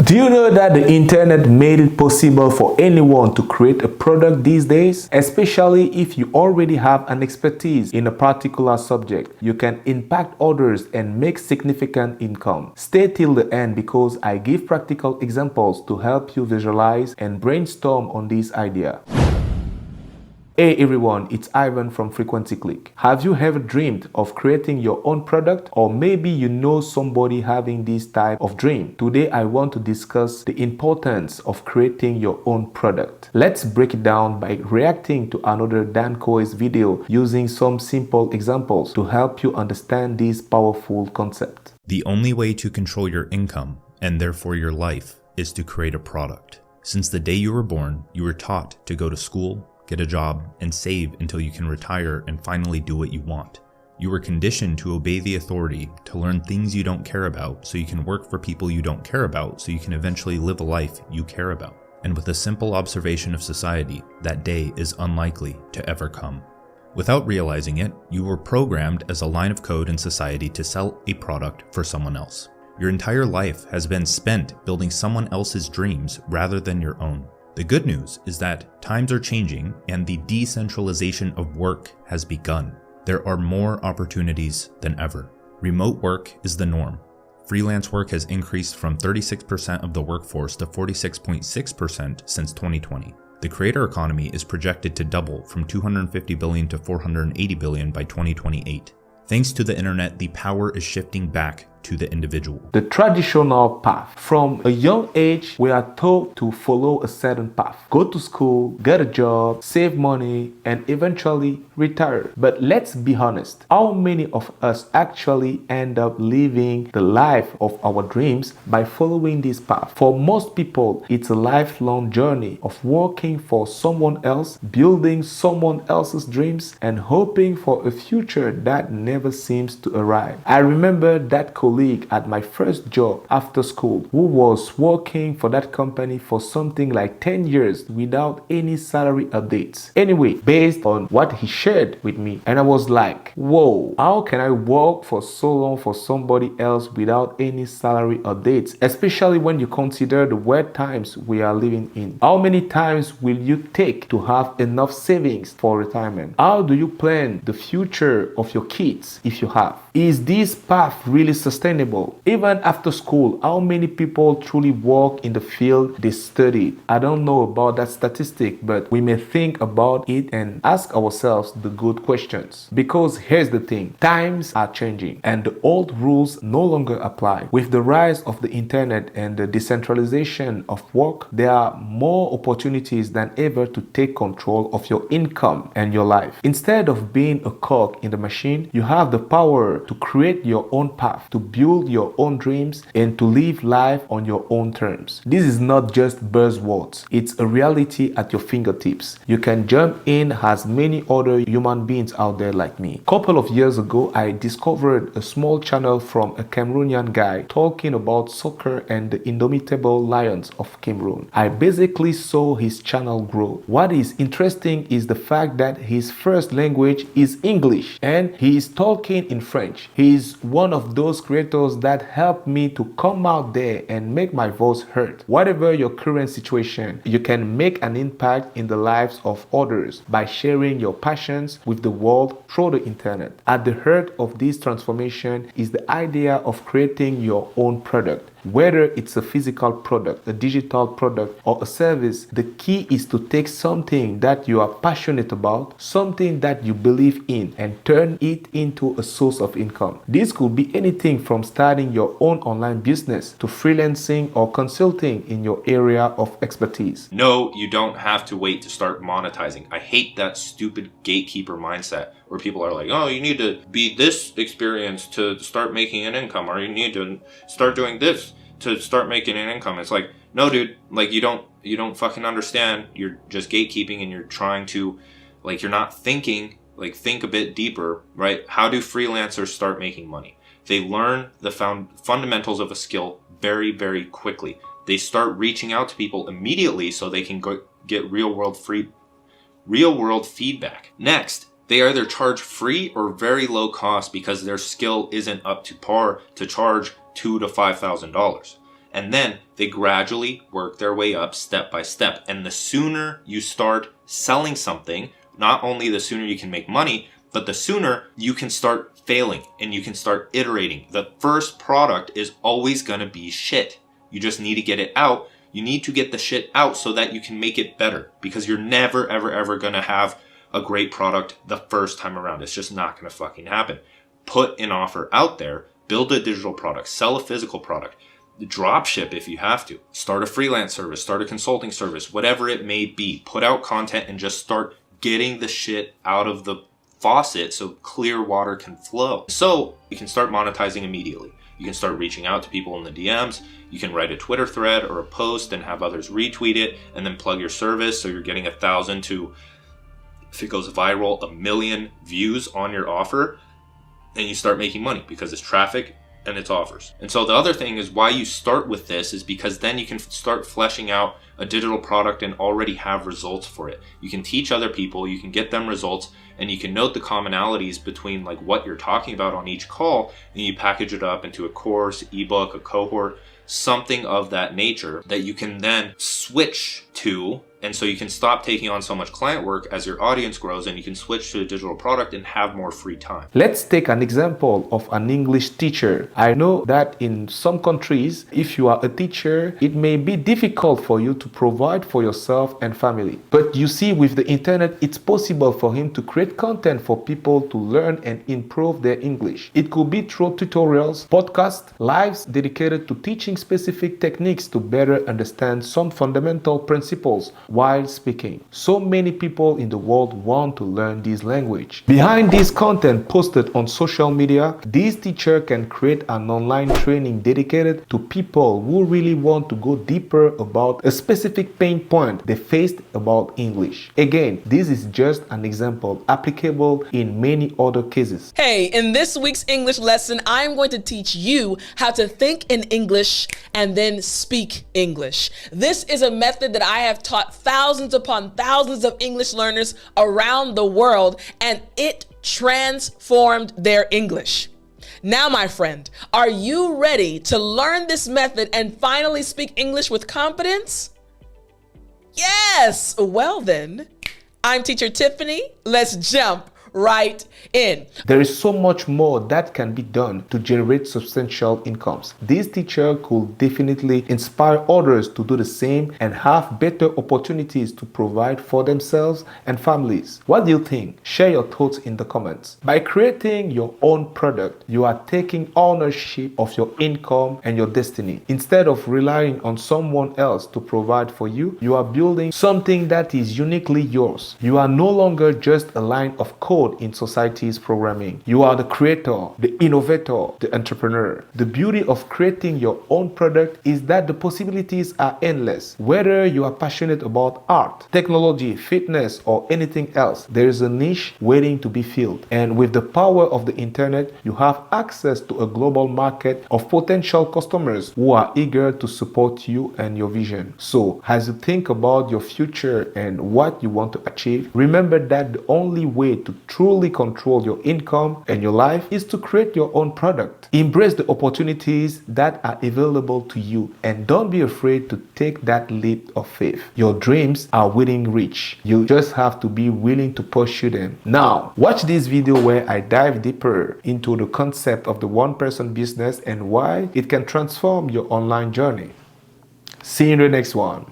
Do you know that the internet made it possible for anyone to create a product these days? Especially if you already have an expertise in a particular subject, you can impact others and make significant income. Stay till the end because I give practical examples to help you visualize and brainstorm on this idea. Hey everyone, it's Ivan from Frequencyclick. Have you ever dreamed of creating your own product? Or maybe you know somebody having this type of dream. Today I want to discuss the importance of creating your own product. Let's break it down by reacting to another Dan Coe's video using some simple examples to help you understand this powerful concept. The only way to control your income, and therefore your life, is to create a product. Since the day you were born, you were taught to go to school, get a job, and save until you can retire and finally do what you want. You were conditioned to obey the authority, to learn things you don't care about so you can work for people you don't care about so you can eventually live a life you care about. And with a simple observation of society, that day is unlikely to ever come. Without realizing it, you were programmed as a line of code in society to sell a product for someone else. Your entire life has been spent building someone else's dreams rather than your own. The good news is that times are changing and the decentralization of work has begun. There are more opportunities than ever. Remote work is the norm. Freelance work has increased from 36% of the workforce to 46.6% since 2020. The creator economy is projected to double from 250 billion to 480 billion by 2028. Thanks to the internet, the power is shifting back to the individual. The traditional path. From a young age, we are told to follow a certain path. Go to school, get a job, save money, and eventually retire. But let's be honest, how many of us actually end up living the life of our dreams by following this path? For most people, it's a lifelong journey of working for someone else, building someone else's dreams, and hoping for a future that never seems to arrive. I remember that colleague at my first job after school who was working for that company for something like 10 years without any salary updates. Anyway, based on what he shared with me, and I was like, whoa, how can I work for so long for somebody else without any salary updates? Especially when you consider the weird times we are living in. How many times will you take to have enough savings for retirement? How do you plan the future of your kids if you have? Is this path really sustainable? Even after school, how many people truly work in the field they studied? I don't know about that statistic, but we may think about it and ask ourselves the good questions. Because here's the thing, times are changing and the old rules no longer apply. With the rise of the internet and the decentralization of work, there are more opportunities than ever to take control of your income and your life. Instead of being a cog in the machine, you have the power to create your own path, to build your own dreams, and to live life on your own terms. This is not just buzzwords, it's a reality at your fingertips. You can jump in as many other human beings out there like me. A couple of years ago, I discovered a small channel from a Cameroonian guy talking about soccer and the indomitable lions of Cameroon. I basically saw his channel grow. What is interesting is the fact that his first language is English and he is talking in French. He is one of those creators that helped me to come out there and make my voice heard. Whatever your current situation, you can make an impact in the lives of others by sharing your passions with the world through the internet. At the heart of this transformation is the idea of creating your own product. Whether it's a physical product, a digital product, or a service, the key is to take something that you are passionate about, something that you believe in, and turn it into a source of income. This could be anything from starting your own online business to freelancing or consulting in your area of expertise. No, you don't have to wait to start monetizing. I hate that stupid gatekeeper mindset where people are like, oh, you need to be this experienced to start making an income, or you need to start doing this to start making an income. It's like, no, dude, like you don't fucking understand. You're just gatekeeping and you're trying to, like, you're not thinking, like, think a bit deeper, right? How do freelancers start making money? They learn the fundamentals of a skill very, very quickly. They start reaching out to people immediately so they can get real world feedback. Next, they either charge free or very low cost because their skill isn't up to par to charge $2,000 to $5,000. And then they gradually work their way up step by step. And the sooner you start selling something, not only the sooner you can make money, but the sooner you can start failing and you can start iterating. The first product is always going to be shit. You just need to get it out. You need to get the shit out so that you can make it better, because you're never, ever, ever going to have a great product the first time around. It's just not going to fucking happen. Put an offer out there, build a digital product, sell a physical product, drop ship if you have to, start a freelance service, start a consulting service, whatever it may be. Put out content and just start getting the shit out of the faucet so clear water can flow. So you can start monetizing immediately. You can start reaching out to people in the DMs. You can write a Twitter thread or a post and have others retweet it and then plug your service. So you're getting 1,000 to, if it goes viral, 1 million views on your offer. And you start making money because it's traffic and it's offers. And so the other thing is why you start with this is because then you can start fleshing out a digital product and already have results for it. You can teach other people, you can get them results, and you can note the commonalities between like what you're talking about on each call, and you package it up into a course, ebook, a cohort, something of that nature that you can then switch to. And so you can stop taking on so much client work as your audience grows, and you can switch to a digital product and have more free time. Let's take an example of an English teacher. I know that in some countries, if you are a teacher, it may be difficult for you to provide for yourself and family. But you see, with the internet, it's possible for him to create content for people to learn and improve their English. It could be through tutorials, podcasts, lives dedicated to teaching specific techniques to better understand some fundamental principles while speaking. So many people in the world want to learn this language. Behind this content posted on social media, this teacher can create an online training dedicated to people who really want to go deeper about a specific pain point they faced about English. Again, this is just an example applicable in many other cases. Hey, in this week's English lesson, I'm going to teach you how to think in English and then speak English. This is a method that I have taught thousands upon thousands of English learners around the world, and it transformed their English. Now, my friend, are you ready to learn this method and finally speak English with confidence? Yes! Well then, I'm Teacher Tiffany. Let's jump right in. There is so much more that can be done to generate substantial incomes. This teacher could definitely inspire others to do the same and have better opportunities to provide for themselves and families. What do you think? Share your thoughts in the comments. By creating your own product, you are taking ownership of your income and your destiny. Instead of relying on someone else to provide for you, you are building something that is uniquely yours. You are no longer just a line of code in society's programming. You are the creator, the innovator, the entrepreneur. The beauty of creating your own product is that the possibilities are endless. Whether you are passionate about art, technology, fitness, or anything else, there is a niche waiting to be filled. And with the power of the internet, you have access to a global market of potential customers who are eager to support you and your vision. So, as you think about your future and what you want to achieve, remember that the only way to truly control your income and your life is to create your own product. Embrace the opportunities that are available to you and don't be afraid to take that leap of faith. Your dreams are within reach. You just have to be willing to pursue them. Now, watch this video where I dive deeper into the concept of the one-person business and why it can transform your online journey. See you in the next one.